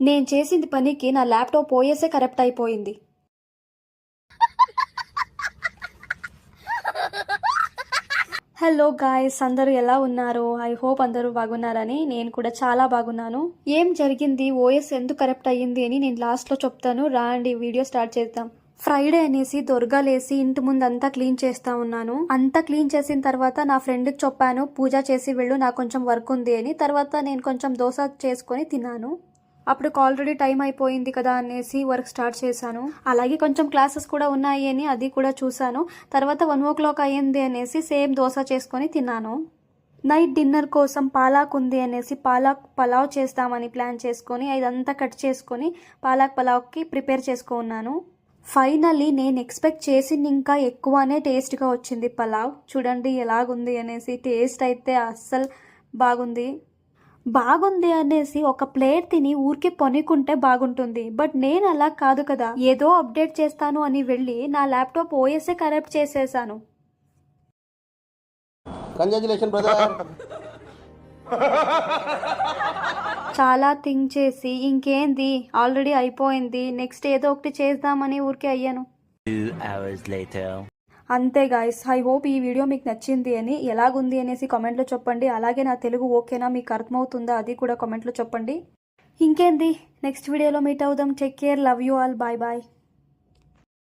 నేను చేసింది పనికి నా ల్యాప్టాప్ ఓఎస్ఏ కరప్ట్ అయిపోయింది. హలో గాయ్స్, అందరూ ఎలా ఉన్నారు? ఐ హోప్ అందరూ బాగున్నారని. నేను కూడా చాలా బాగున్నాను. ఏం జరిగింది, ఓఎస్ ఎందుకు కరప్ట్ అయ్యింది అని నేను లాస్ట్లో చెప్తాను. రాండి వీడియో స్టార్ట్ చేద్దాం. ఫ్రైడే అనేసి దొరగాలేసి ఇంటి ముందు అంతా క్లీన్ చేస్తా ఉన్నాను. అంతా క్లీన్ చేసిన తర్వాత నా ఫ్రెండ్కి చెప్పాను పూజ చేసి వెళ్ళు, నాకు కొంచెం వర్క్ ఉంది అని. తర్వాత నేను కొంచెం దోశ చేసుకొని తిన్నాను. అప్పుడు ఆల్రెడీ టైం అయిపోయింది కదా అనేసి వర్క్ స్టార్ట్ చేశాను. అలాగే కొంచెం క్లాసెస్ కూడా ఉన్నాయి అని అది కూడా చూశాను. తర్వాత 1 o'clock అయ్యింది అనేసి సేమ్ దోశ చేసుకొని తిన్నాను. నైట్ డిన్నర్ కోసం పాలాక్ ఉంది అనేసి పాలాక్ పలావ్ చేస్తామని ప్లాన్ చేసుకొని ఇదంతా కట్ చేసుకొని పాలాక్ పలావ్కి ప్రిపేర్ చేసుకున్నాను. ఫైనల్లీ నేను ఎక్స్పెక్ట్ చేసింది ఇంకా ఎక్కువనే టేస్ట్గా వచ్చింది పలావ్. చూడండి ఎలాగుంది అనేసి. టేస్ట్ అయితే అస్సలు బాగుంది అనేసి ఒక ప్లేట్ తిని ఊరికే పొనుకుంటే బాగుంటుంది. బట్ నేను అలా కాదు కదా, ఏదో అప్డేట్ చేస్తాను అని వెళ్ళి నా ల్యాప్టాప్ ఓఎస్ఏ కరప్ట్ చేసేసాను. చాలా థింక్ చేసి ఇంకేంది ఆల్రెడీ అయిపోయింది, నెక్స్ట్ ఏదో ఒకటి చేద్దామని ఊరికే అయ్యాను. అంతే గాయస్, ఐ హోప్ ఈ వీడియో మీకు నచ్చింది అని. ఎలాగుంది అనేసి కామెంట్లో చెప్పండి. అలాగే నా తెలుగు ఓకేనా, మీకు అర్థమవుతుందా అది కూడా కామెంట్లో చెప్పండి. ఇంకేంది, నెక్స్ట్ వీడియోలో మీట్ అవుదాం. Take care, love you all, bye bye.